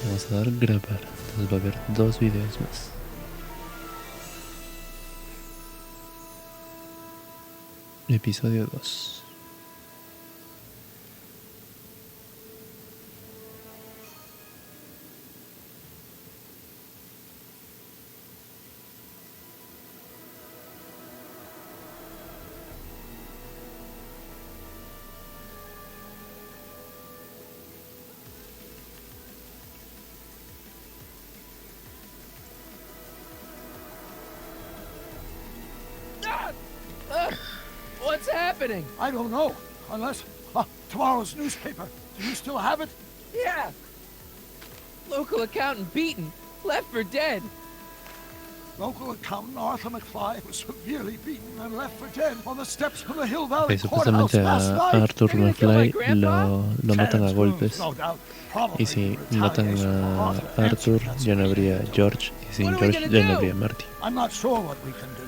Vamos a dar grabar. Entonces va a haber 2 videos más. Episodio 2. What's happening? I don't know, unless tomorrow's newspaper. Do you still have it? Yeah. Local accountant beaten, left for dead. Local accountant Arthur McFly was severely beaten and left for dead on the steps of the Hill Valley Ok, courthouse supuestamente last a night. Arthur McFly lo matan a golpes. No doubt. Y si matan a Arthur, ya no habría George. Y sin George, ya no habría Marty. I'm not sure what we can do.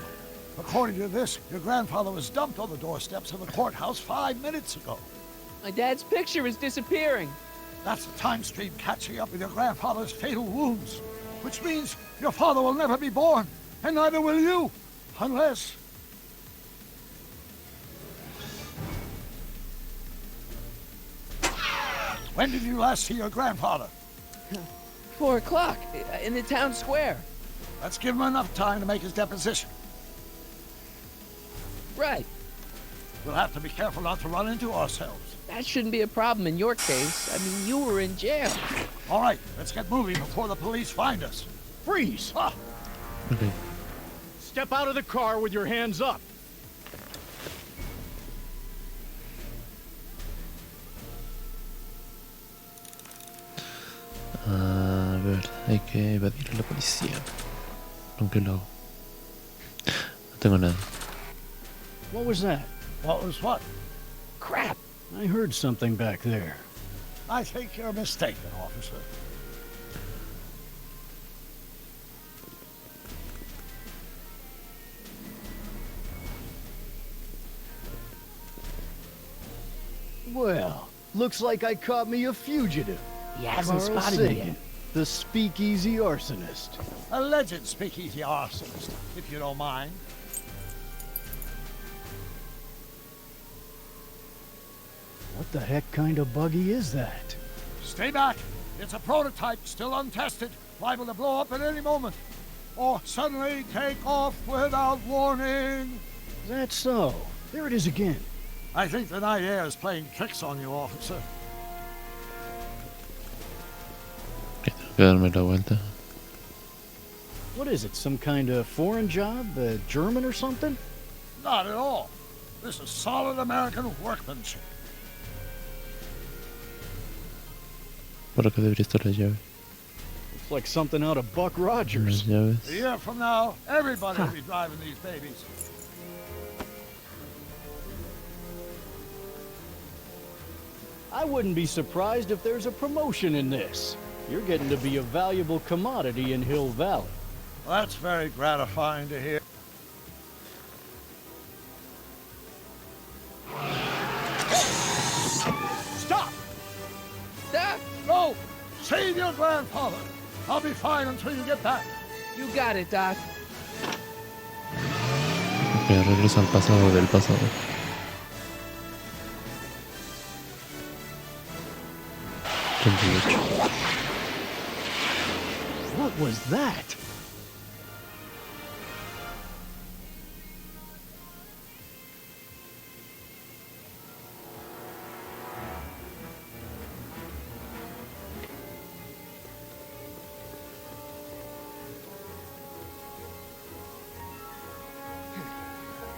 According to this, your grandfather was dumped on the doorsteps of the courthouse 5 minutes ago. My dad's picture is disappearing. That's the time stream catching up with your grandfather's fatal wounds. Which means your father will never be born, and neither will you, unless... When did you last see your grandfather? 4 o'clock, in the town square. Let's give him enough time to make his deposition. Right. We'll have to be careful not to run into ourselves. That shouldn't be a problem in your case. I mean, you were in jail. All right, let's get moving before the police find us. Freeze! Okay. Step out of the car with your hands up. A ver, hay que evadir a la policía. Aunque lo hago. No tengo nada. What was that? What was what? Crap. I heard something back there. I think you're mistaken, officer. Well, looks like I caught me a fugitive. He hasn't Carl spotted me Sagan, yet. the speakeasy arsonist. Alleged speakeasy arsonist, if you don't mind. What the heck kind of buggy is that? Stay back. It's a prototype, still untested, liable to blow up at any moment. Or suddenly take off without warning. That's so. There it is again. I think the night air is playing tricks on you, officer. Ok, tengo que darme la vuelta. What is it, some kind of foreign job? German or something? Not at all. This is solid American workmanship. Por acá debería estar la llave. Looks like something out of Buck Las Rogers. llaves. A year from now, everybody will be driving these babies. I wouldn't be surprised if there's a promotion in this. You're getting to be a valuable commodity in Hill Valley. Well, that's very gratifying to hear. Stop! Stop. No! Save your grandfather! I'll be fine until you get back. You got it, Doc. Ok, regreso al pasado del pasado. What was that?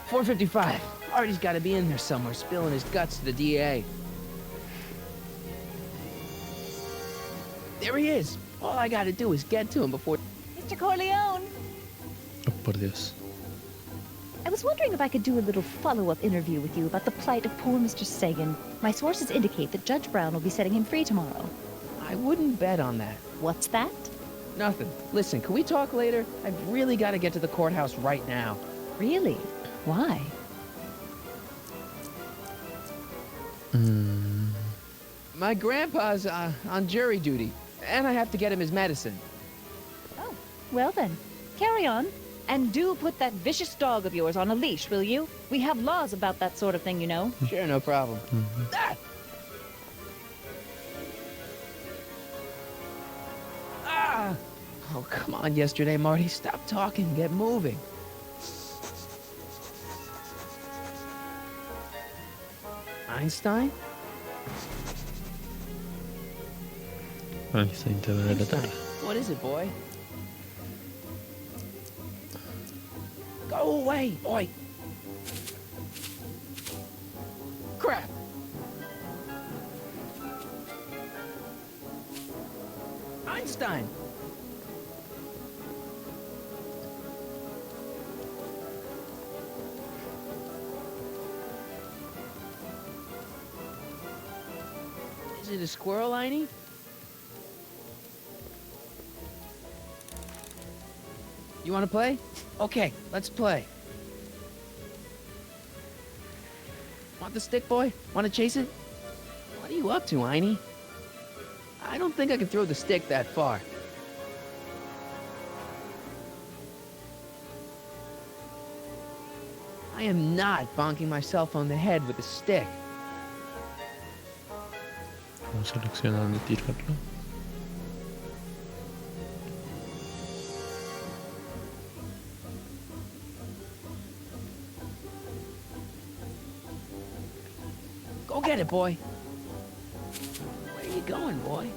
.455. Artie's got to be in there somewhere, spilling his guts to the DA. There he is. All I got to do is get to him before... Mr. Corleone, Oh, por Dios. I was wondering if I could do a little follow-up interview with you about the plight of poor Mr. Sagan. My sources indicate that Judge Brown will be setting him free tomorrow. I wouldn't bet on that. What's that? Nothing. Listen, can we talk later? I've really got to get to the courthouse right now. Really? Why? My grandpa's on jury duty. And I have to get him his medicine. Oh, well then. Carry on. And do put that vicious dog of yours on a leash, will you? We have laws about that sort of thing, you know. Sure, no problem. Ah! Ah! Oh, come on, yesterday, Marty. Stop talking. Get moving. Einstein? Einstein te va a delatar. What is it, boy? Go away, boy! Crap! Einstein! Is it a squirrel, Einie? You want to play? Okay, let's play. Want the stick, boy? Want to chase it? What are you up to, Einie? I don't think I can throw the stick that far. I am not bonking myself on the head with a stick. Vamos a seleccionar dónde tirarlo. Go get it, boy. Where are you going, boy?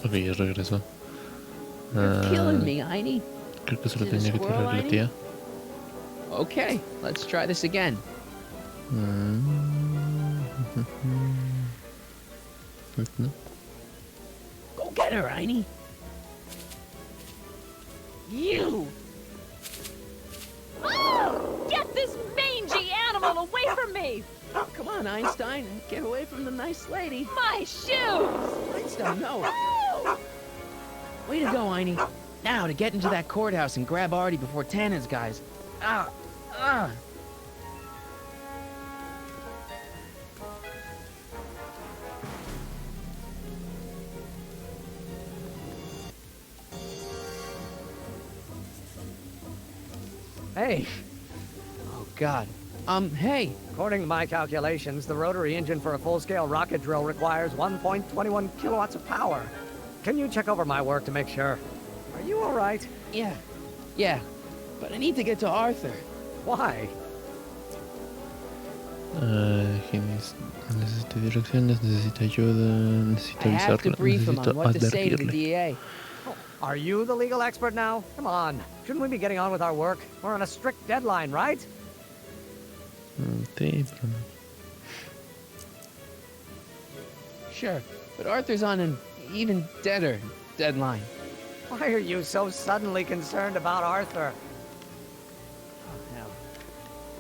Ok, ya regresó. You're killing me, Einie. Creo que solo Is it a tenía que squirrel, tirar la Einie? tía. Okay, let's try this again. No. Go get her, Einie. You! Get this mangy animal away from me! Come on, Einstein. Get away from the nice lady. My shoes! Einstein, no. Way to go, Einie. Now to get into that courthouse and grab Artie before Tanen's guys. Ah! Ah! Hey, Oh, God. Hey. according to my calculations, the rotary engine for a full-scale rocket drill requires 1.21 kilowatts of power. Can you check over my work to make sure? Are you all right? Yeah. But I need to get to Arthur. Why? Necesita direcciones, necesita ayuda, necesita I have to avisarle, brief him necesito on what to say to the advertirle. DA. Are you the legal expert now? Come on. Shouldn't we be getting on with our work? We're on a strict deadline, right? Sí, pero no. Sure, but Arthur's on an even deader deadline. Why are you so suddenly concerned about Arthur? Oh, hell.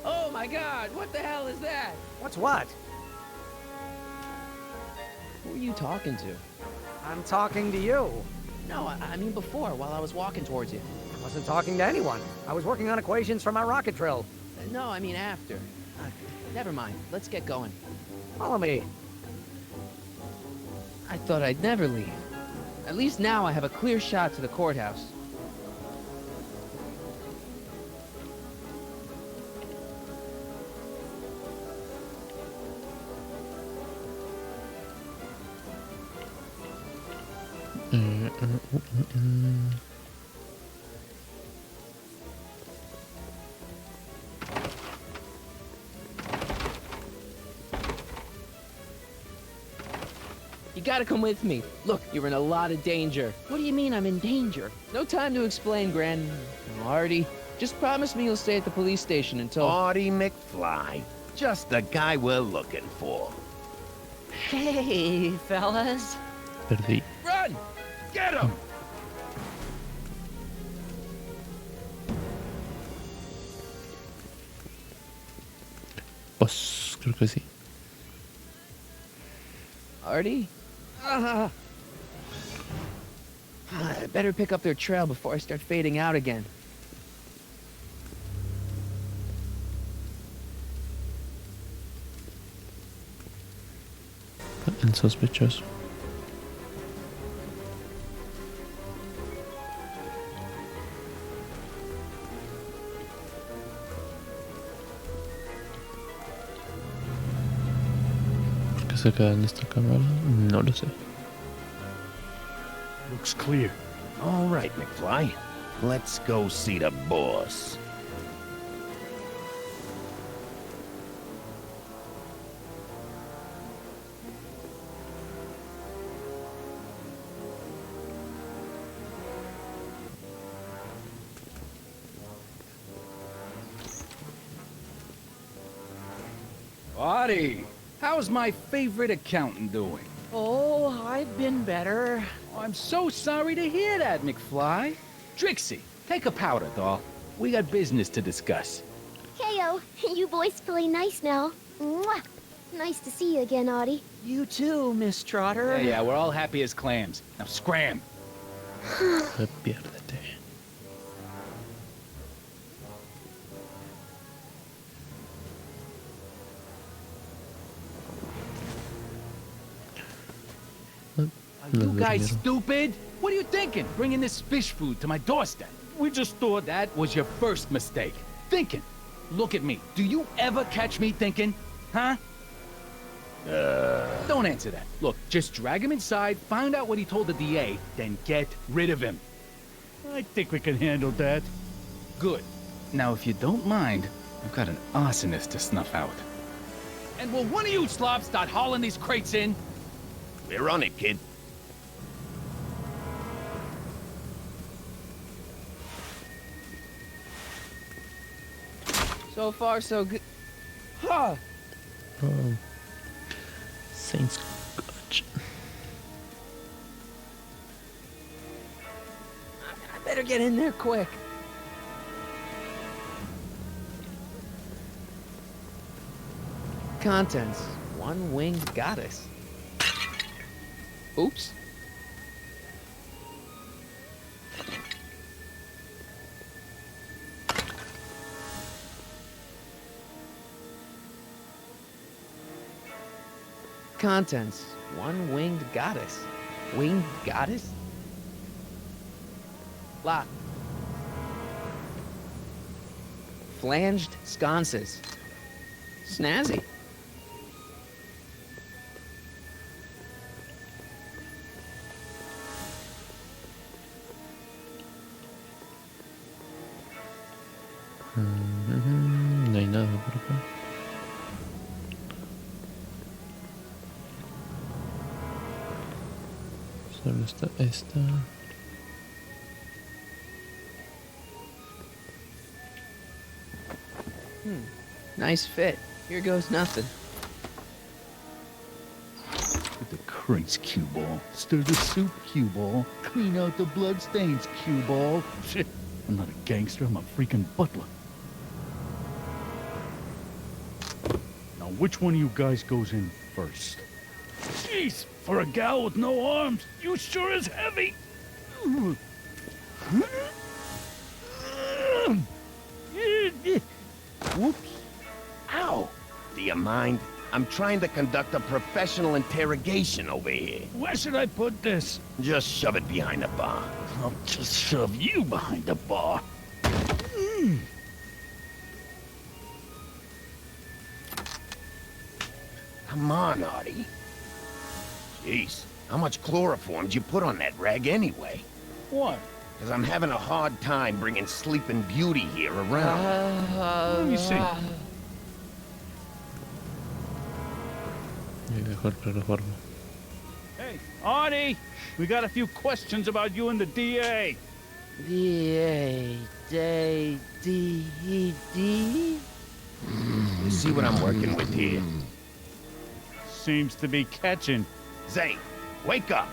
Oh, my God. What the hell is that? What's what? Who are you talking to? I'm talking to you. No, I mean before, while I was walking towards you. I wasn't talking to anyone. I was working on equations for my rocket drill. No, I mean after. Never mind. Let's get going. Follow me. I thought I'd never leave. At least now I have a clear shot to the courthouse. You gotta come with me. Look, you're in a lot of danger. What do you mean I'm in danger? No time to explain, Gran. Artie, just promise me you'll stay at the police station until... Artie McFly. Just the guy we're looking for. Hey, fellas. Perdí. Run! Get him! Pues creo que sí. Artie? I better pick up their trail before I start fading out again. en sospechoso. ¿Por qué se queda en esta cámara? No lo sé. Looks clear. All right, McFly. Let's go see the boss. Audie, how's my favorite accountant doing? Oh, I've been better. I'm so sorry to hear that, McFly. Trixie, take a powder, doll. We got business to discuss. Heyo, you boys feeling nice now. Mwah. Nice to see you again, Audie. You too, Miss Trotter. Yeah, we're all happy as clams. Now scram. Piérdete. Are you guys stupid? What are you thinking, bringing this fish food to my doorstep? We just thought that was your first mistake. Thinking. Look at me. Do you ever catch me thinking? Huh? Don't answer that. Look, just drag him inside, find out what he told the DA, then get rid of him. I think we can handle that. Good. Now, if you don't mind, I've got an arsonist to snuff out. And will one of you slobs start hauling these crates in? We're on it, kid. So far, so good. Huh. Oh. Saint Scotch. I better get in there quick. Contents. One winged goddess. Oops. Contents. One winged goddess. Winged goddess? Lock. Flanged sconces. Snazzy. No hay nada por acá. Solo está esta. Nice fit. Here goes nothing. Get the crates, cue ball. Stir the soup, cue ball. Clean out the bloodstains, cue ball. Shit, I'm not a gangster, I'm a freaking butler. Now, which one of you guys goes in first? Jeez, for a gal with no arms, you sure is heavy. Whoops. Ow. Do you mind? I'm trying to conduct a professional interrogation over here. Where should I put this? Just shove it behind the bar. I'll just shove you behind the bar. Come on, Artie. Jeez, how much chloroform did you put on that rag anyway? What? Because I'm having a hard time bringing Sleeping Beauty here around. Let me see. Y dejó el cloroformo. Hey, Artie! We got a few questions about you and the DA. D-A, D-D-D? You see what I'm working with here? Seems to be catching. Zane, wake up!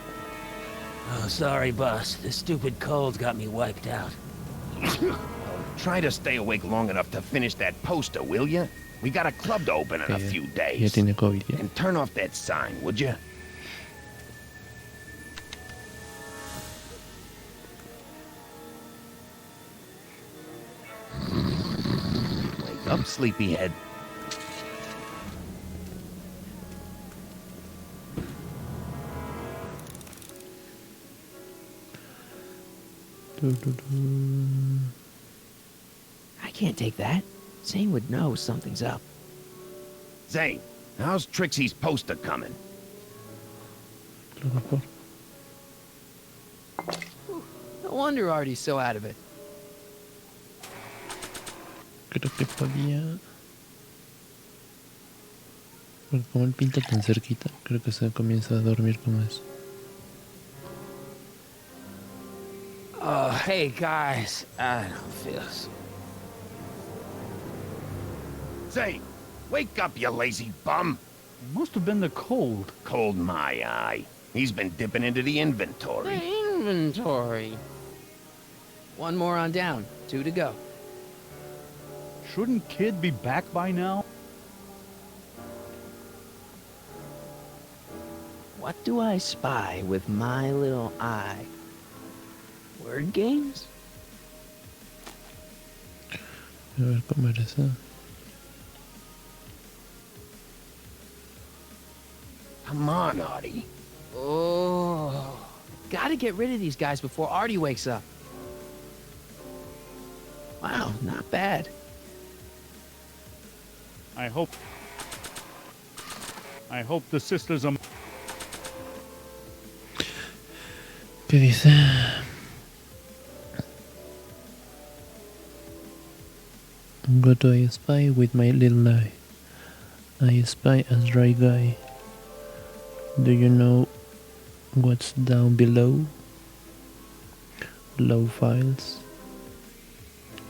Oh, sorry, boss. This stupid cold's got me wiped out. Try to stay awake long enough to finish that poster, will you? We got a club to open in a few Ya days. tiene COVID, ya. And turn off that sign, would you? Wake up, sleepyhead. I can't take that. Zane would know something's up. Zane, how's Trixie's poster coming? No wonder Artie's so out of it. Creo que podía... Porque como él pinta tan cerquita, creo que se comienza a dormir como eso. Oh, hey, guys. I don't feel so... Zane, wake up, you lazy bum. It must have been the cold. Cold my eye. He's been dipping into the inventory. The inventory. One more on down. 2 to go. Shouldn't Kid be back by now? What do I spy with my little eye? Word games? A ver cómo era eso. Come on, Artie. Oh. Gotta get rid of these guys before Artie wakes up. Wow, not bad. I hope the sisters are... ¿Qué dice? What do I spy with my little eye? I spy a dry guy. Do you know what's down below? Low files,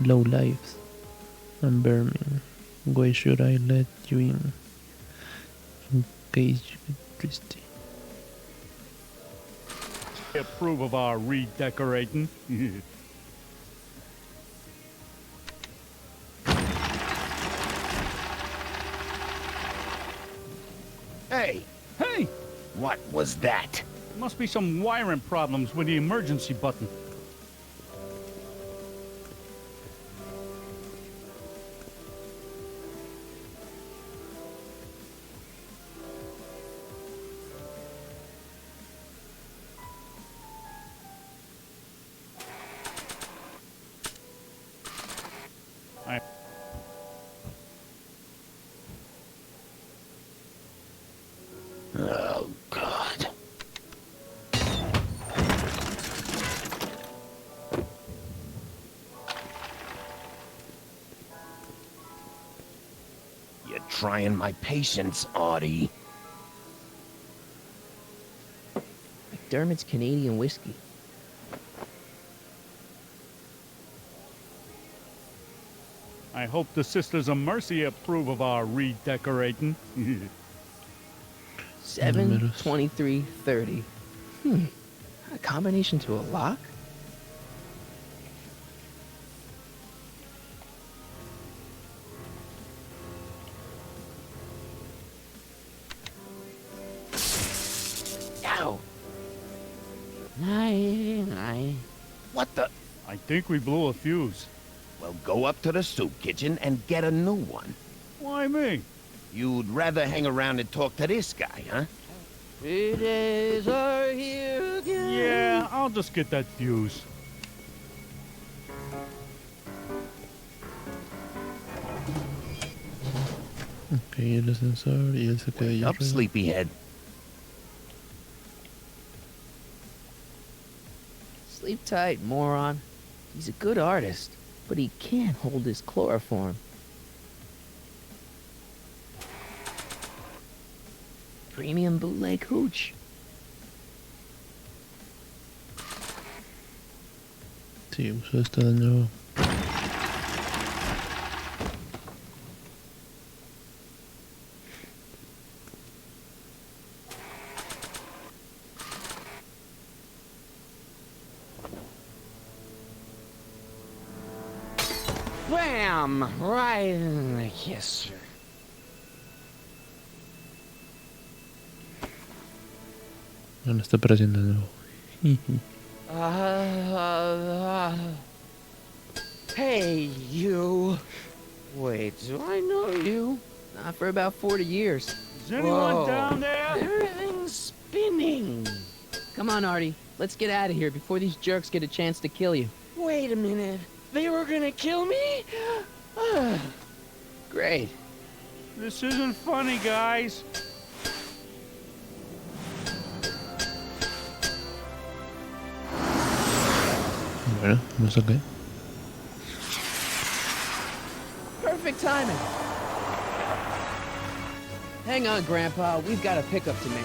low lives, and vermin. Why should I let you in case you get thirsty? approve of our redecorating. Hey! Hey! What was that? Must be some wiring problems with the emergency button. Oh, God. You're trying my patience, Artie. McDermott's Canadian whiskey. I hope the Sisters of Mercy approve of our redecorating. 7, 23, 30. A combination to a lock? Ow! Aye. What the? I think we blew a fuse. Well, go up to the soup kitchen and get a new one. Why me? You'd rather hang around and talk to this guy, huh? 3 days are here again. Yeah, I'll just get that fuse. Ok, el ascensor y él se queda ahí Up, arriba. sleepyhead. Sleep tight, moron. He's a good artist, but he can't hold his chloroform. Premium bootleg hooch. Sí, uso esto de nuevo. Bam! Right in the kisser. No, no está apareciendo de nuevo. Hey, you. Wait, do I know you? Not for about 40 years. Is anyone Whoa. down there? Everything's spinning. Come on, Artie. Let's get out of here before these jerks get a chance to kill you. Wait a minute. They were gonna kill me? Great. This isn't funny, guys. Bueno, no sé qué. Perfect timing. Hang on, Grandpa. We've got a pickup to make.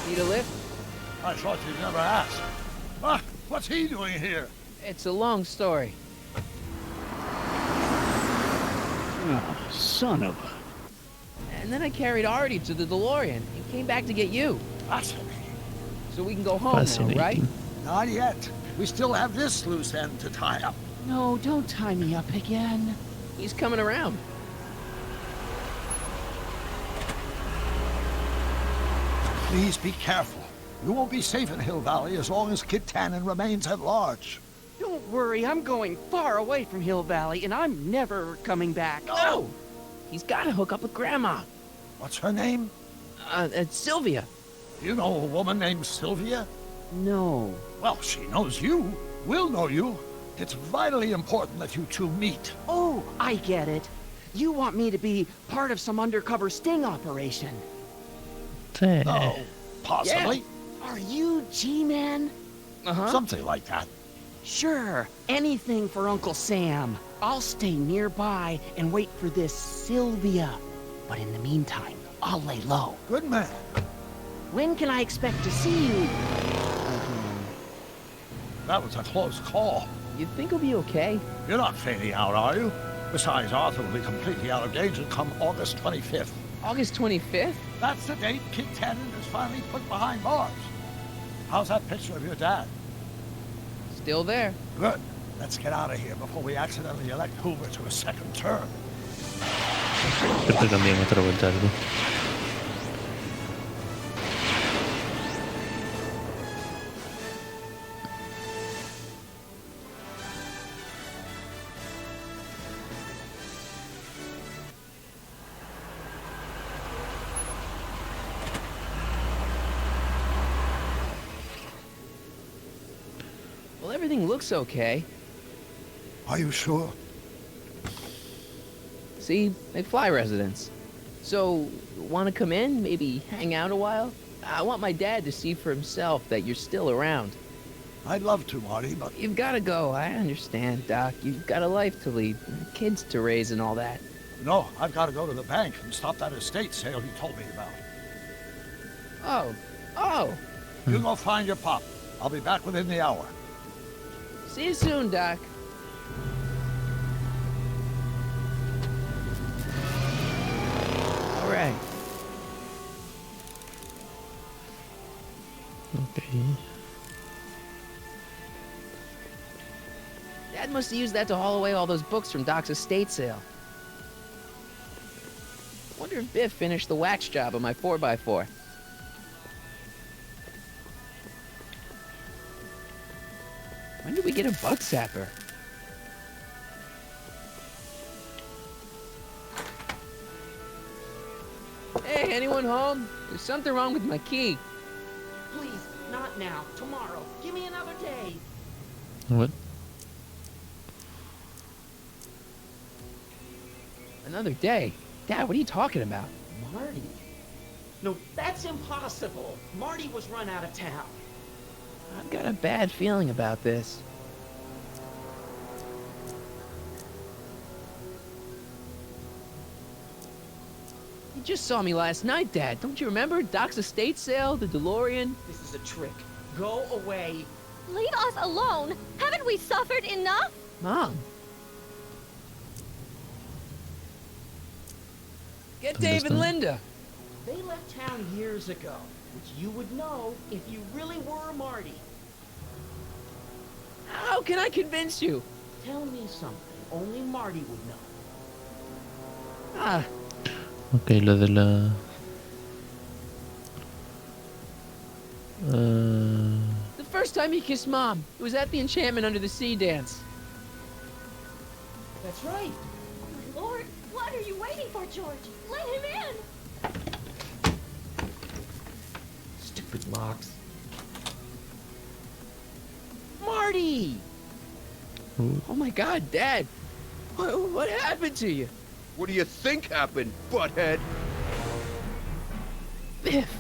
Need a lift? I thought you'd never ask. Ah, what's he doing here? It's a long story. Oh, son of a... And then I carried Artie to the DeLorean and came back to get you. Fascinating. So we can go home now, right? Not yet. We still have this loose end to tie up. No, don't tie me up again. He's coming around. Please be careful. You won't be safe in Hill Valley as long as Kid Tanen remains at large. Don't worry, I'm going far away from Hill Valley, and I'm never coming back. No! He's got to hook up with Grandma. What's her name? It's Sylvia. You know a woman named Sylvia? No. Well, she knows you. We'll know you. It's vitally important that you two meet. Oh, I get it. You want me to be part of some undercover sting operation. Sí. Oh, possibly. Are you G-Man? Uh-huh. Something like that. Sure, anything for Uncle Sam. I'll stay nearby and wait for this Sylvia. But in the meantime, I'll lay low. Good man. When can I expect to see you? That was a close call. You think he'll be okay? You're not fading out, are you? Besides, Arthur will be completely out of danger come August 25th. August 25th? That's the date Kid Tanen is finally put behind bars. How's that picture of your dad? Still there. Good. Let's get out of here before we accidentally elect Hoover to a second term. Creo que cambian otra vuelta algo. Well, everything looks okay. Are you sure? See, they fly residence. So, want to come in? Maybe hang out a while? I want my dad to see for himself that you're still around. I'd love to, Marty, but... You've got to go. I understand, Doc. You've got a life to lead, kids to raise and all that. No, I've got to go to the bank and stop that estate sale you told me about. Oh. You go find your pop. I'll be back within the hour. See you soon, Doc. All right. Okay. Dad must have used that to haul away all those books from Doc's estate sale. Wonder if Biff finished the wax job on my 4x4. When did we get a bug zapper? Hey, anyone home? There's something wrong with my key. Please, not now. Tomorrow. Give me another day. What? Another day? Dad, what are you talking about? Marty? No, that's impossible. Marty was run out of town. I've got a bad feeling about this. You just saw me last night, Dad. Don't you remember? Doc's estate sale, the DeLorean. This is a trick. Go away. Leave us alone! Haven't we suffered enough? Mom. Get Dave and Linda. They left town years ago, which you would know if you really were Marty. How can I convince you? Tell me something only Marty would know. Ah, Ok, lo de la... the first first time he kissed Mom. It was at the Enchantment Under the Sea dance. That's right. My lord, what are you waiting for, George? Let him in! Stupid locks. Marty! Oh my God, Dad. What happened to you? What do you think happened, butthead? Biff.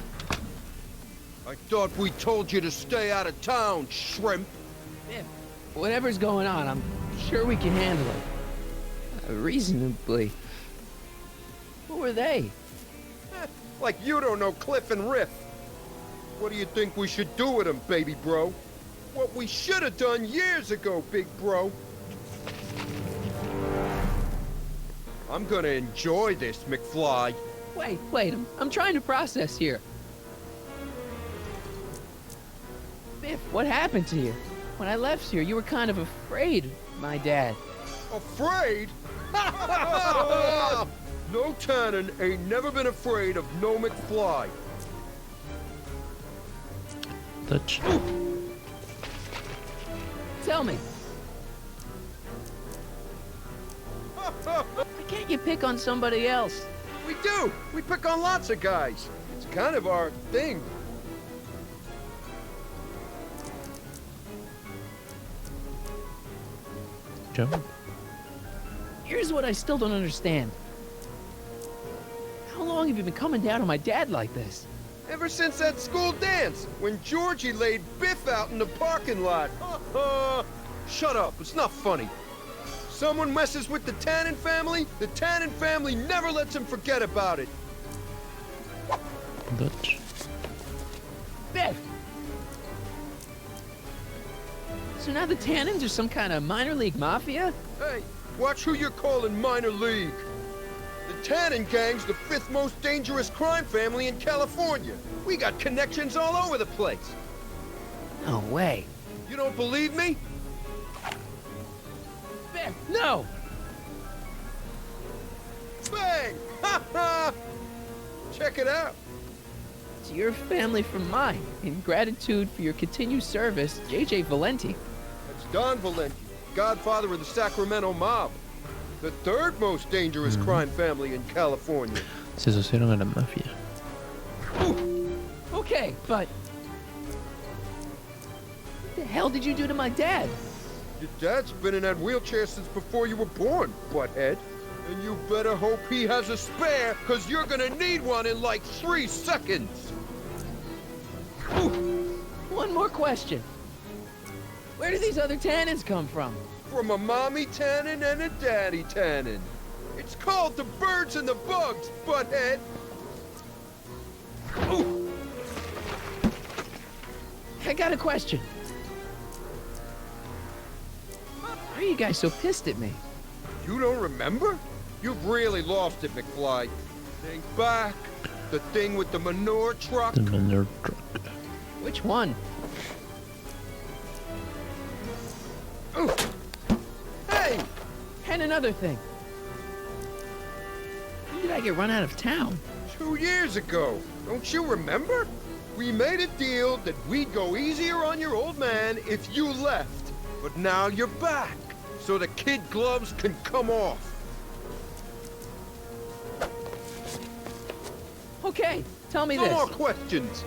I thought we told you to stay out of town, shrimp. Biff, whatever's going on, I'm sure we can handle it. Reasonably. Who were they? Like you don't know Cliff and Riff. What do you think we should do with them, baby bro? What we should have done years ago, big bro. I'm gonna enjoy this, McFly. Wait, I'm trying to process here. Biff, what happened to you? When I left here, you were kind of afraid of my dad. Afraid? No Tanen ain't never been afraid of no McFly. Touch. Tell me. Why can't you pick on somebody else? We do. We pick on lots of guys. It's kind of our thing. Jump. Here's what I still don't understand. How long have you been coming down on my dad like this? Ever since that school dance, when Georgie laid Biff out in the parking lot. Shut up, it's not funny. Someone messes with the Tanen family, the Tanen family never lets him forget about it. Dodge. Biff! So now the Tanens are some kind of minor league mafia? Hey, watch who you're calling minor league. The Tanen gang's the 5th most dangerous crime family in California. We got connections all over the place. No way. You don't believe me? Biff, no! Bang! Ha ha! Check it out. To your family from mine, in gratitude for your continued service, J.J. Valenti. That's Don Valenti, godfather of the Sacramento mob. The 3rd most dangerous crime family in California. Se asociaron a la mafia. Ooh. Okay, but... what the hell did you do to my dad? Your dad's been in that wheelchair since before you were born, butthead. And you better hope he has a spare, cause you're gonna need one in like 3 seconds. Ooh. One more question. Where do these other Tanens come from? From a mommy Tanen and a daddy Tanen. It's called the birds and the bugs, butthead. Ooh. I got a question. Why are you guys so pissed at me? You don't remember? You've really lost it, McFly. Think back. The thing with the manure truck. The manure truck. Which one? Ooh. Hey! And another thing. When did I get run out of town? 2 years ago. Don't you remember? We made a deal that we'd go easier on your old man if you left. But now you're back, so the kid gloves can come off. Okay, tell me No this. more questions.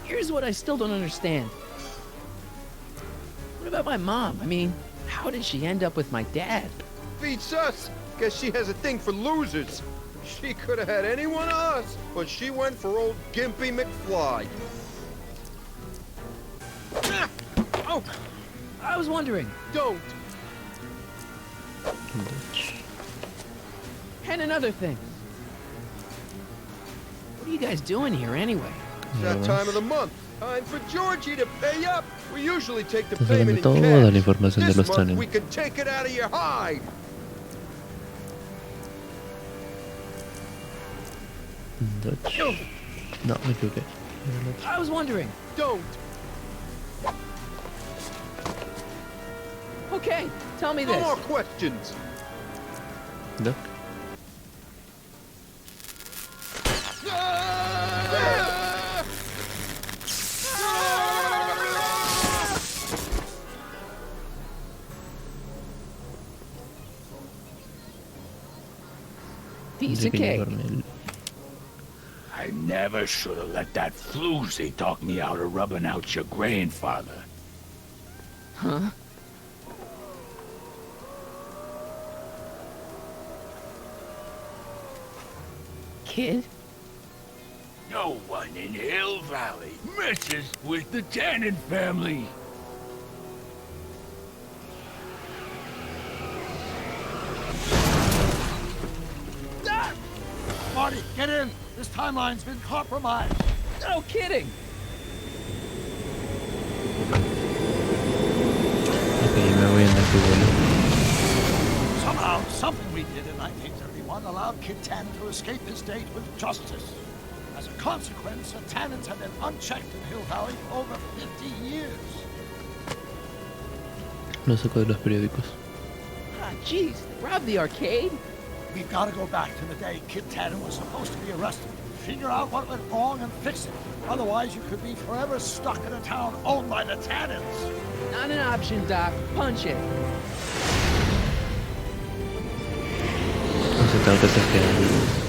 Here's what I still don't understand. What about my mom? I mean, how did she end up with my dad? Beats us. Guess she has a thing for losers. She could have had any one of us, but she went for old Gimpy McFly. Ah! Oh! I was wondering. Don't. Dodge. And another thing. What are you guys doing here anyway? It's that time of the month. Time for Georgie to pay up. We usually take the Estás payment sacando in toda la cash. información de This los month Tanen. we can take it out of your hide. Dodge. No, me equivoqué. I was wondering. Don't. Okay, tell me No this. more questions. Duck. Ah! Piece of cake. I never should have let that floozy talk me out of rubbing out your grandfather. Huh? Kid? No one in Hill Valley messes with the Tanen family. Marty, get in! This timeline's been compromised. No kidding! Ok, me voy en la que vuelo. Somehow, something we did in 1931 allowed Kid Tanen to escape his date with justice. As a consequence, the Tanens have been unchecked in Hill Valley for over 50 years. Lo saco de los periódicos. Ah, jeez, they robbed the arcade? We've got to go back to the day Kid Tanen was supposed to be arrested. Figure out what went wrong and fix it. Otherwise, you could be forever stuck in a town owned by the Tanens. Not an option, Doc. Punch it. O sea, tengo que hacer que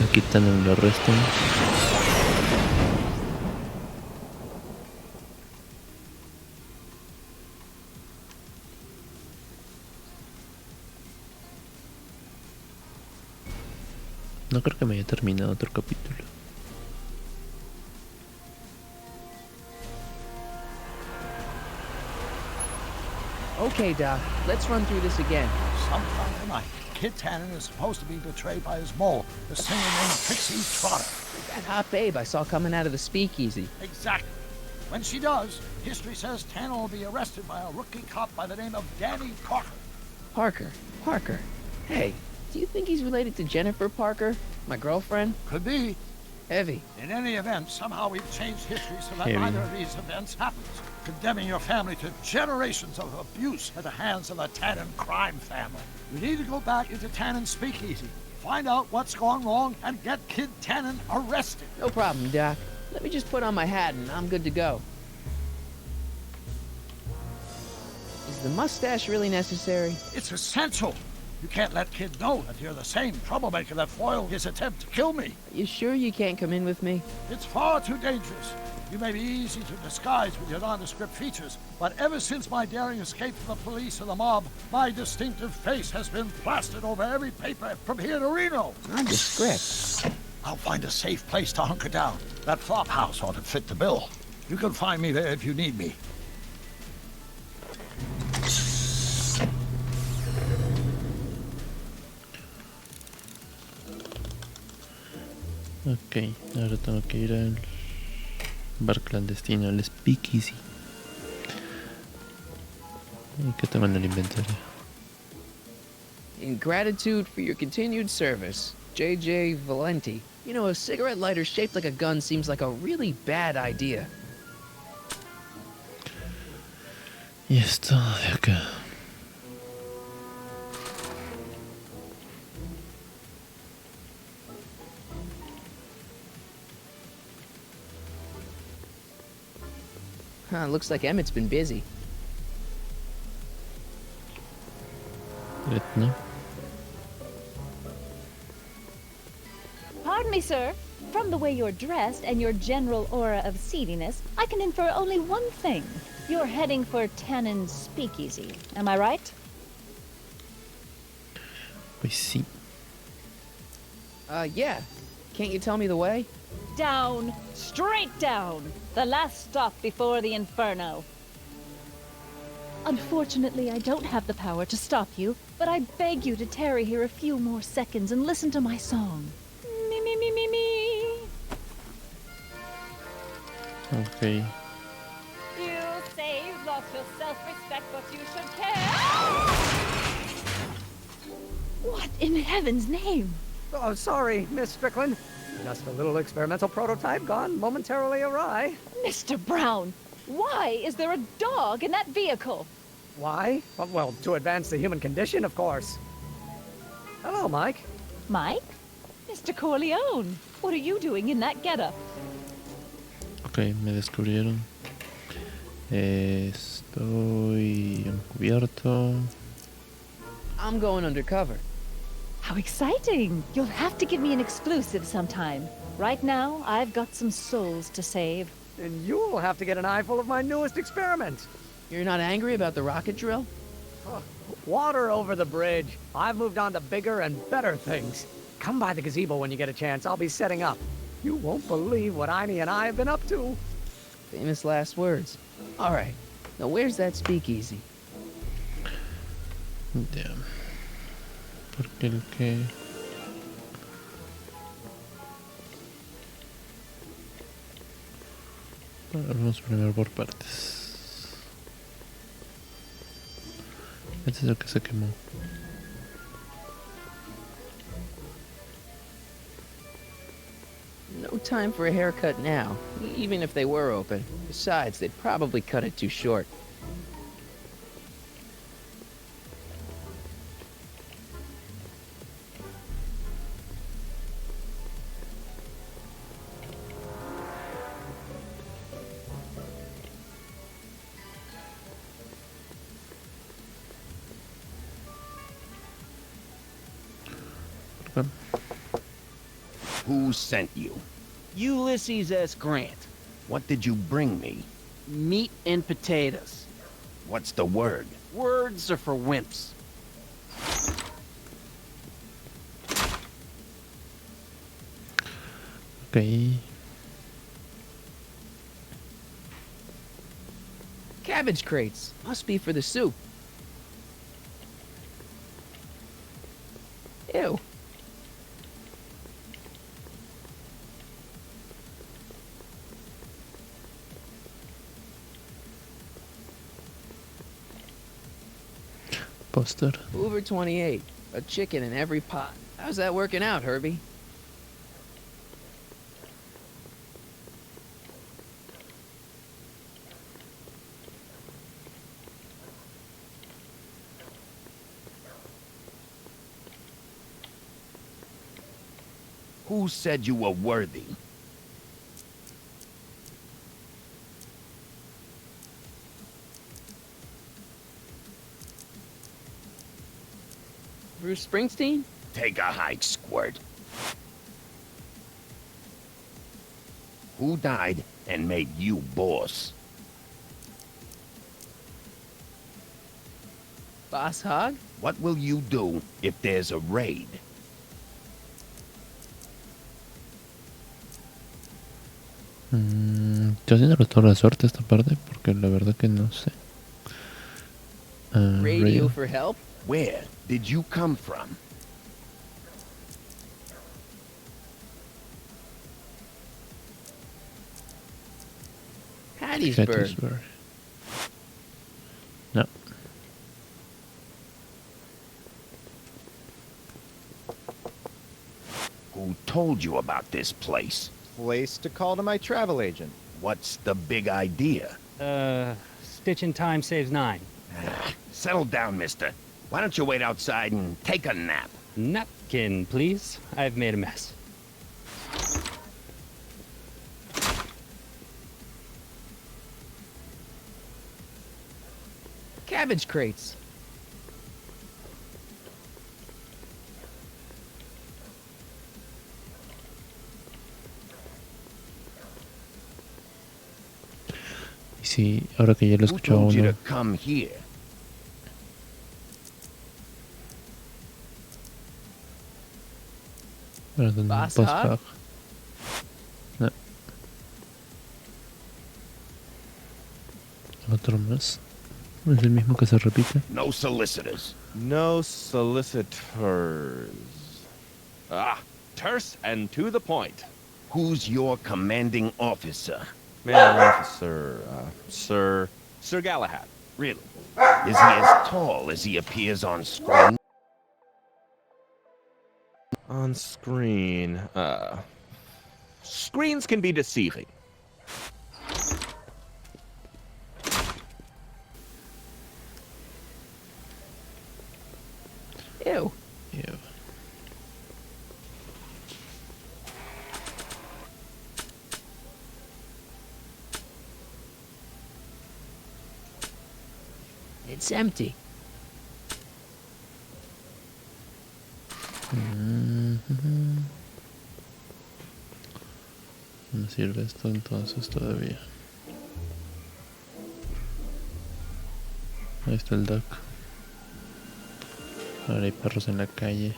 aquí Tanen lo arresten. No creo que me haya terminado otro capítulo. Okay, Doc. Let's run through this again. Sometime tonight, Kid Tanen is supposed to be betrayed by his mole, the singer named Pixie Trotter. That hot babe I saw coming out of the speakeasy. Exactly. When she does, history says Tanen will be arrested by a rookie cop by the name of Danny Parker. Parker. Hey, do you think he's related to Jennifer Parker, my girlfriend? Could be. Heavy. In any event, somehow we've changed history so that Heavy. neither of these events happens, condemning your family to generations of abuse at the hands of the Tanen crime family. We need to go back into Tanen's speakeasy, find out what's gone wrong, and get Kid Tanen arrested. No problem, Doc. Let me just put on my hat and I'm good to go. Is the mustache really necessary? It's essential. You can't let Kid know that you're the same troublemaker that foiled his attempt to kill me. Are you sure you can't come in with me? It's far too dangerous. You may be easy to disguise with your nondescript features, but ever since my daring escape from the police and the mob, my distinctive face has been plastered over every paper from here to Reno. Nondescript? I'll find a safe place to hunker down. That flop house ought to fit the bill. You can find me there if you need me. Ok, ahora tengo que ir al bar clandestino, al speakeasy. ¿Y qué tengo en el inventario? In gratitude for your continued service, J.J. Valenti. You know, a cigarette lighter shaped like a gun seems like a really bad idea. Y esto de acá. Huh, looks like Emmett's been busy. No. Pardon me, sir. From the way you're dressed and your general aura of seediness, I can infer only one thing. You're heading for Tanen's speakeasy. Am I right? Pues sí. Yeah. Can't you tell me the way? Down. Straight down. The last stop before the inferno. Unfortunately, I don't have the power to stop you, but I beg you to tarry here a few more seconds and listen to my song. Me, me, me, me, me. Ok. You say you've lost your self-respect, but you should care. What in heaven's name? Oh, sorry, Miss Strickland. Just a little experimental prototype gone momentarily awry. Mr. Brown, why is there a dog in that vehicle? Why? Well, to advance the human condition, of course. Hello, Mike. Mike? Mr. Corleone, what are you doing in that getup? Ok, me descubrieron. Estoy encubierto. I'm going undercover. How exciting! You'll have to give me an exclusive sometime. Right now, I've got some souls to save. And you'll have to get an eyeful of my newest experiment. You're not angry about the rocket drill? Water over the bridge. I've moved on to bigger and better things. Come by the gazebo when you get a chance. I'll be setting up. You won't believe what Einie and I have been up to. Famous last words. All right. Now where's that speakeasy? Damn. Porque el que... Vamos primero por partes. Este es el que se quemó. No time for a haircut now, even if they were open. Besides, they'd probably cut it too short. Who sent you? Ulysses S. Grant. What did you bring me? Meat and potatoes. What's the word? Words are for wimps. Okay. Cabbage crates. Must be for the soup. Ew. Poster. Hoover 28. A chicken in every pot. How's that working out, Herbie? Who said you were worthy? Bruce Springsteen? Take a hike, Squirt. Who died and made you boss? Boss Hog? What will you do if there's a raid? Estoy haciendo toda la suerte esta parte porque la verdad que no sé. Radio for help? Where did you come from? Hattiesburg. No. Who told you about this place? Place to call to my travel agent. What's the big idea? Stitch in time saves 9. Settle down, mister. Why don't you wait outside and take a nap? Napkin, please. I've made a mess. Cabbage crates. Y sí, ahora que ya lo he escuchado Who told you uno. to come here? Boss Hog? No. Otro más. Es el mismo que se repite. No solicitors. No solicitors. Ah, terse and to the point. Who's your commanding officer? Commanding officer, Sir Galahad. Really? Is he as tall as he appears on screen? on screen. Screens can be deceiving. Ew. Ew. It's empty. Me sirve esto entonces todavía. Ahí está el dock. Ahora hay perros en la calle.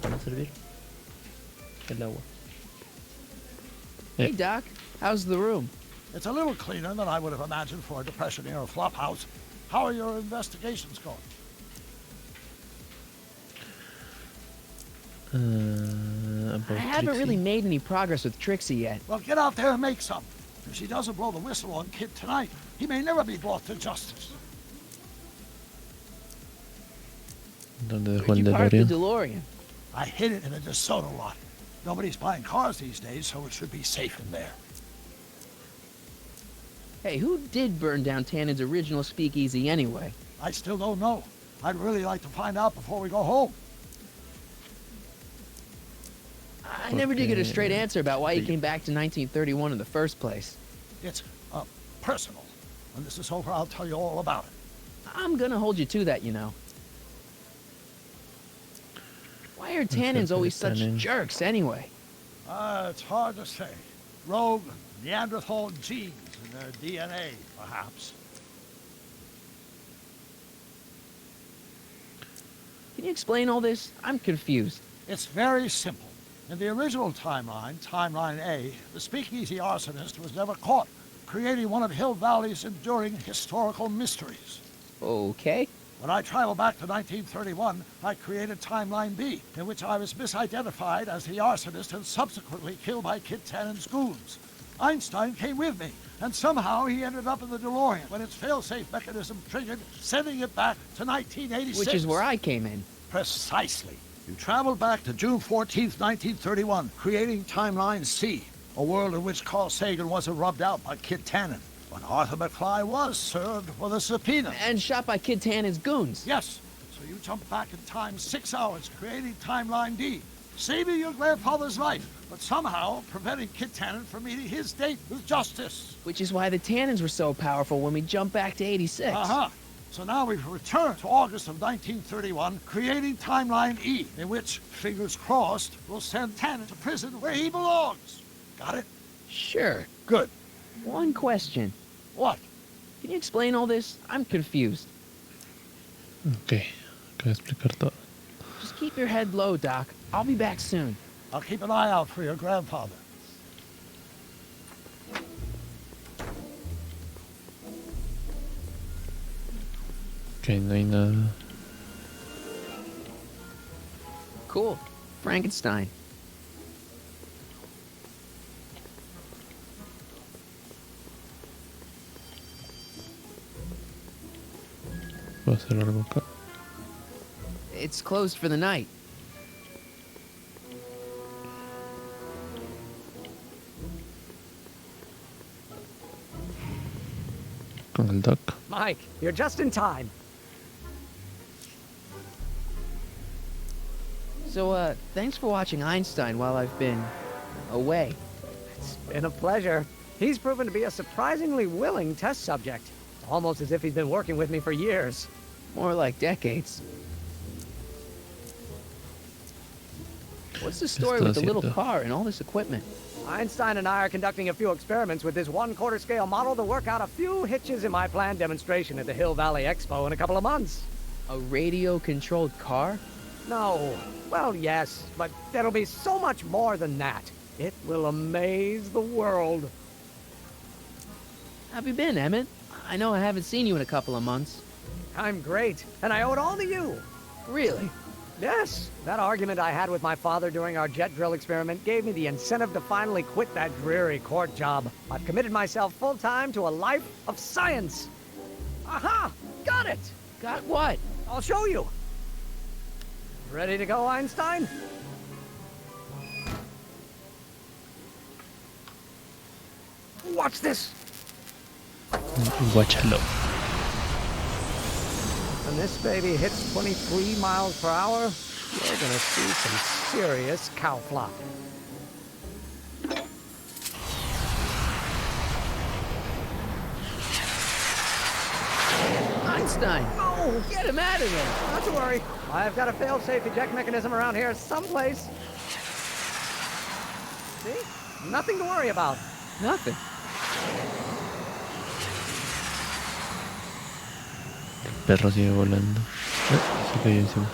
¿Van a servir? El agua. Hey, Doc. How's the room? It's a little cleaner than I would have imagined for a Depression-era flop house. How are your investigations going? I haven't really made any progress with Trixie yet. Well, get out there and make some. If she doesn't blow the whistle on Kid tonight, he may never be brought to justice. ¿Dónde dejó Where'd el you park the DeLorean? DeLorean? I hid it in a DeSoto lot. Nobody's buying cars these days, so it should be safe in there. Hey, who did burn down Tannen's original speakeasy anyway? I still don't know. I'd really like to find out before we go home. I never did get a straight answer about why he came back to 1931 in the first place. It's, personal. When this is over, I'll tell you all about it. I'm gonna hold you to that, you know. Why are Tannens always such jerks anyway? It's hard to say. Rogue Neanderthal genes in their DNA, perhaps. Can you explain all this? I'm confused. It's very simple. In the original timeline, Timeline A, the speakeasy arsonist was never caught, creating one of Hill Valley's enduring historical mysteries. Okay. When I traveled back to 1931, I created Timeline B, in which I was misidentified as the arsonist and subsequently killed by Kid Tannen's goons. Einstein came with me, and somehow he ended up in the DeLorean when its fail-safe mechanism triggered, sending it back to 1986. Which is where I came in. Precisely. You traveled back to June 14th, 1931, creating Timeline C, a world in which Carl Sagan wasn't rubbed out by Kid Tannen, but Arthur McFly was served with a subpoena. And shot by Kid Tannen's goons. Yes. So you jumped back in time 6 hours, creating Timeline D, saving your grandfather's life, but somehow preventing Kid Tannen from meeting his date with justice. Which is why the Tannens were so powerful when we jumped back to 86. Uh-huh. So now we've returned to August of 1931, creating Timeline E, in which, fingers crossed, we'll send Tannen to prison where he belongs. Got it? Sure. Good. One question. What? Can you explain all this? I'm confused. Ok, acabo de explicar todo. Just keep your head low, Doc. I'll be back soon. I'll keep an eye out for your grandfather. Ok, no hay nada. Cool. Frankenstein. ¿Puedo hacer algo acá? It's closed for the night. Con el dock. Mike, you're just in time. So, thanks for watching Einstein while I've been away. It's been a pleasure. He's proven to be a surprisingly willing test subject. It's almost as if he's been working with me for years. More like decades. What's the story with the little car and all this equipment? Einstein and I are conducting a few experiments with this 1/4 scale model to work out a few hitches in my planned demonstration at the Hill Valley Expo in a couple of months. A radio-controlled car? No. Well, yes, but there'll be so much more than that. It will amaze the world. How have you been, Emmett? I know I haven't seen you in a couple of months. I'm great, and I owe it all to you. Really? Yes. That argument I had with my father during our jet drill experiment gave me the incentive to finally quit that dreary court job. I've committed myself full-time to a life of science. Aha! Got it! Got what? I'll show you. Ready to go, Einstein? Watch this. Guáchalo. When this baby hits 23 miles per hour, you're gonna see some serious cow flop. Einstein! No! Get him out of there! Not to worry. I've got a fail-safe eject mechanism around here someplace. See? Nothing to worry about. Nothing. El perro sigue volando. Se cayó encima.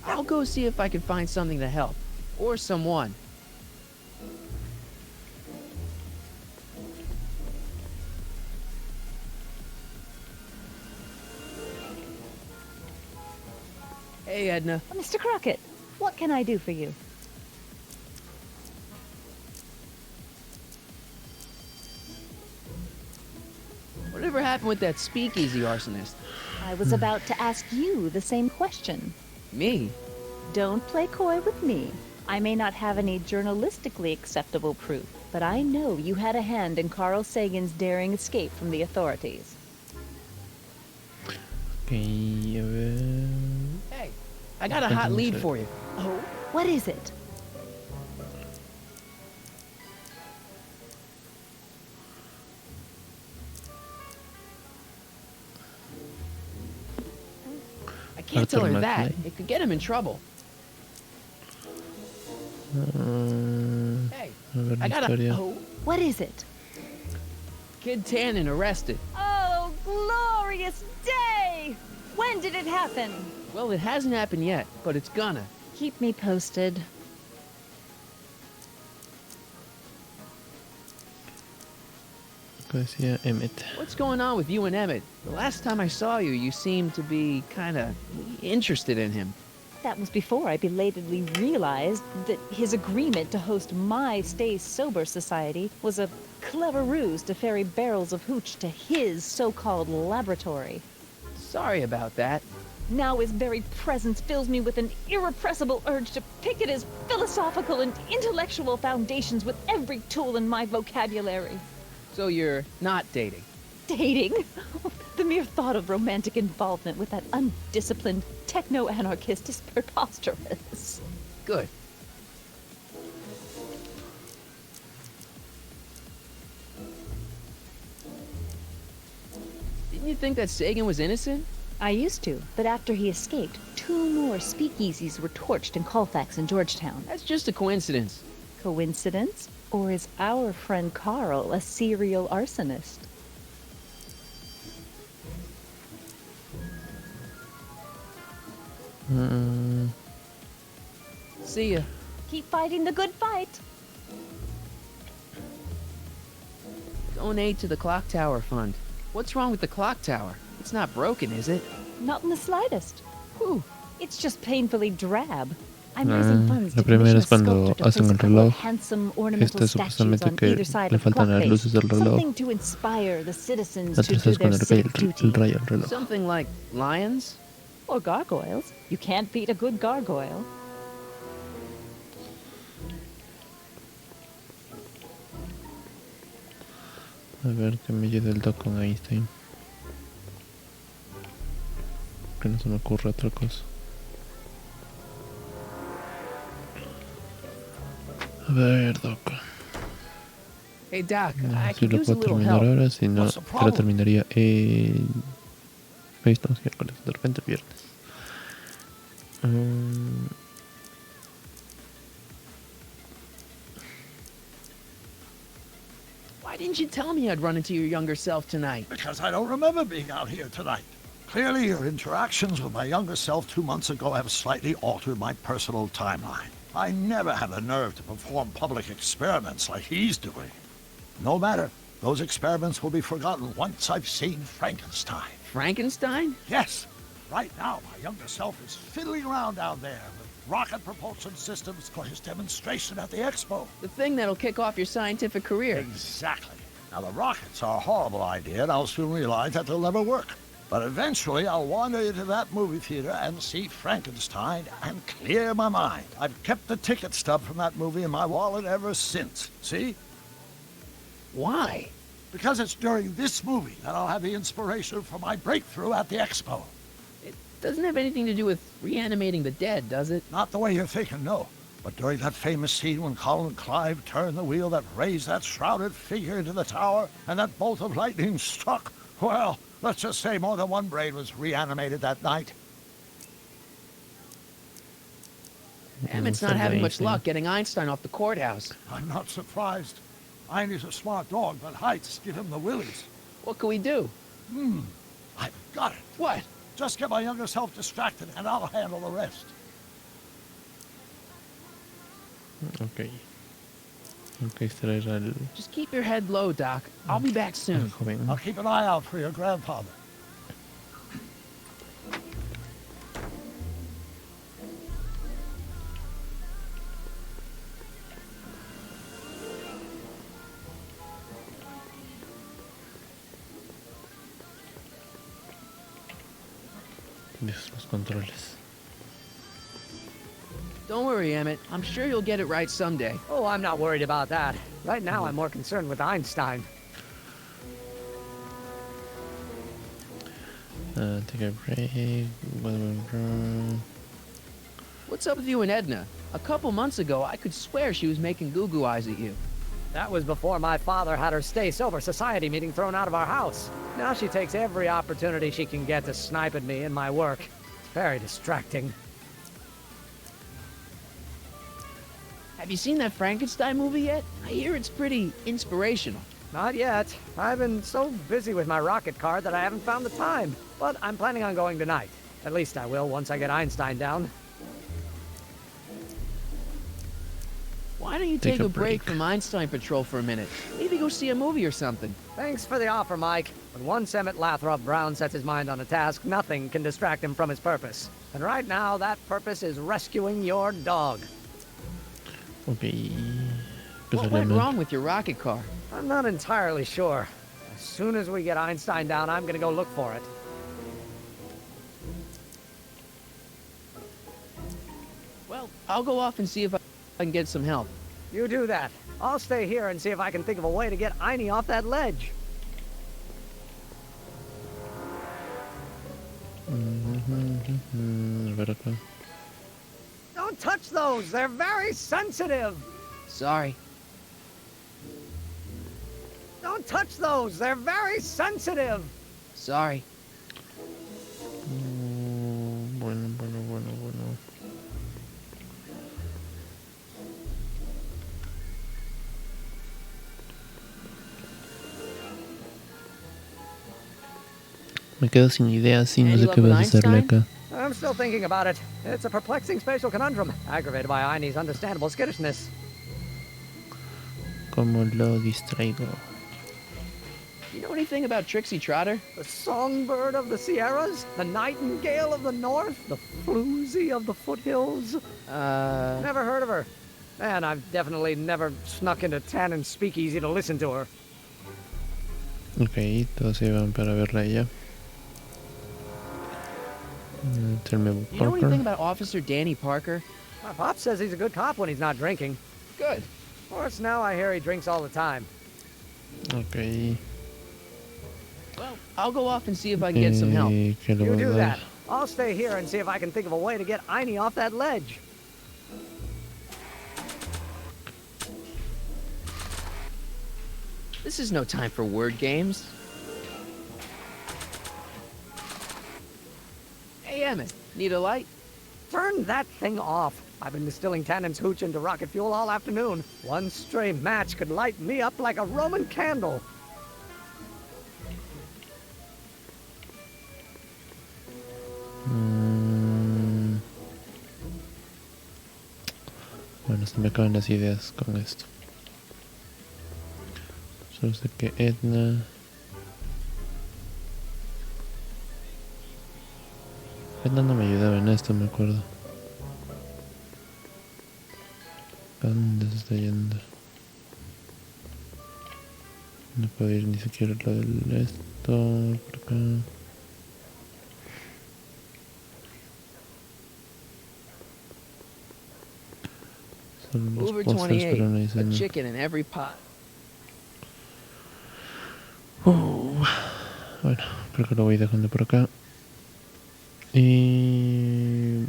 I'll go see if I can find something to help. Or someone. Hey, Edna. Mr. Crockett, what can I do for you? Whatever happened with that speakeasy arsonist? I was about to ask you the same question. Me? Don't play coy with me. I may not have any journalistically acceptable proof, but I know you had a hand in Carl Sagan's daring escape from the authorities. Ok, a ver... Hey, I got a hot lead for you. Oh, what is it? I can't tell her that. It could get him in trouble. Hey, I got a... Oh, what is it? Kid Tanen arrested. Oh, glorious day! When did it happen? Well, it hasn't happened yet, but it's gonna. Keep me posted. Decía Emmett. What's going on with you and Emmett? The last time I saw you, you seemed to be kinda interested in him. That was before I belatedly realized that his agreement to host my Stay Sober Society was a clever ruse to ferry barrels of hooch to his so-called laboratory. Sorry about that. Now his very presence fills me with an irrepressible urge to pick at his philosophical and intellectual foundations with every tool in my vocabulary. So you're not dating? Dating? The mere thought of romantic involvement with that undisciplined techno-anarchist is preposterous. Good. Didn't you think that Sagan was innocent? I used to, but after he escaped, 2 more speakeasies were torched in Colfax and Georgetown. That's just a coincidence. Coincidence? Or is our friend Carl a serial arsonist? See ya. Keep fighting the good fight. Donate to the Clock Tower Fund. What's wrong with the clock tower? It's not broken, is it? Not in the slightest. Whew. It's just painfully drab. I'm raising funds La to commission primera a es cuando sculptor to hacen el place a couple of reloj. handsome ornamental Esta statues supuestamente on que either side le of the faltan clock las luces face. del reloj. Something to inspire the citizens La to do tercera es their cuando le cae civic el duty. rayo al reloj. Something like lions? Or gargoyles. You can't beat a good gargoyle. A ver que me lleve el doc con Einstein. Que no se me ocurre otra cosa. A ver, doc. Hey, Doc, No I sé si could lo use a puedo little terminar help. ahora, si no, What's the que lo problem? terminaría el... Hoy estamos miércoles, de repente viernes. Why didn't you tell me I'd run into your younger self tonight? Because I don't remember being out here tonight. Clearly, your interactions with my younger self 2 months ago have slightly altered my personal timeline. I never had the nerve to perform public experiments like he's doing. No matter. Those experiments will be forgotten once I've seen Frankenstein. Frankenstein? Yes. Right now, my younger self is fiddling around down there with rocket propulsion systems for his demonstration at the expo. The thing that'll kick off your scientific career. Exactly. Now, the rockets are a horrible idea, and I'll soon realize that they'll never work. But eventually, I'll wander into that movie theater and see Frankenstein and clear my mind. I've kept the ticket stub from that movie in my wallet ever since. See? Why? Because it's during this movie that I'll have the inspiration for my breakthrough at the expo. It doesn't have anything to do with reanimating the dead, does it? Not the way you're thinking, no. But during that famous scene when Colin Clive turned the wheel that raised that shrouded figure into the tower and that bolt of lightning struck, well, let's just say more than one brain was reanimated that night. Emmett's not having much luck getting Einstein off the courthouse. I'm not surprised. Einstein's a smart dog, but heights give him the willies. What can we do? I've got it. What? Just get my younger self distracted and I'll handle the rest. Ok. Tengo que extraer al Just keep your head low, Doc. I'll be back soon. joven. I'll keep an eye out for your grandfather. Dios, los controles. Don't worry, Emmett. I'm sure you'll get it right someday. Oh, I'm not worried about that. Right now, I'm more concerned with Einstein. Take a break. What's up with you and Edna? A couple months ago, I could swear she was making goo-goo eyes at you. That was before my father had her Stay Sober Society meeting thrown out of our house. Now she takes every opportunity she can get to snipe at me and my work. It's very distracting. Have you seen that Frankenstein movie yet? I hear it's pretty inspirational. Not yet. I've been so busy with my rocket car that I haven't found the time. But I'm planning on going tonight. At least I will once I get Einstein down. Why don't you take a break from Einstein Patrol for a minute? Maybe go see a movie or something. Thanks for the offer, Mike. When once Emmett Lathrop Brown sets his mind on a task, nothing can distract him from his purpose. And right now, that purpose is rescuing your dog. Ok. What went wrong with your rocket car? I'm not entirely sure. As soon as we get Einstein down, I'm gonna go look for it. Well, I'll go off and see if I can get some help. You do that. I'll stay here and see if I can think of a way to get Einie off that ledge. A ver acá. Don't touch those! They're very sensitive! Sorry. Don't touch those! They're very sensitive! Sorry. Bueno. Me quedo sin ideas y no sé qué vas a hacerle acá. I'm still thinking about it. It's a perplexing spatial conundrum, aggravated by Einie's understandable skittishness. ¿Cómo lo distraigo? You know anything about Trixie Trotter? The songbird of the Sierras? The nightingale of the north? The floozy of the foothills? Never heard of her. And I've definitely never snuck into Tanen's speakeasy to listen to her. Ok, todos se van para verla ella. Tell me about You know anything about Officer Danny Parker? My pop says he's a good cop when he's not drinking. Good. Of course, now I hear he drinks all the time. Ok. Well, I'll go off and see if I can get some help. ¿Qué le You voy a do dar? that. I'll stay here and see if I can think of a way to get Einie off that ledge. This is no time for word games. Hey, Emmett, need a light? Turn that thing off. I've been distilling Tanen's hooch into rocket fuel all afternoon. One stray match could light me up like a Roman candle. Bueno, se me acaban las ideas con esto. Solo sé que Edna... Edna no me ayudaba en esto, me acuerdo. ¿A dónde se está yendo? No puedo ir ni siquiera a lo del esto, por acá. Son los Uber posters, 28, pero no a dicen... chicken in every pot. Bueno, creo que lo voy dejando por acá. Y...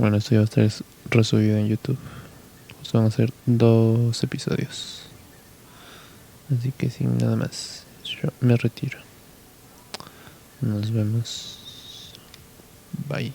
Bueno, esto ya va a estar resubido en YouTube. Pues van a ser 2 episodios. Así que sin nada más, yo me retiro. Nos vemos. Bye.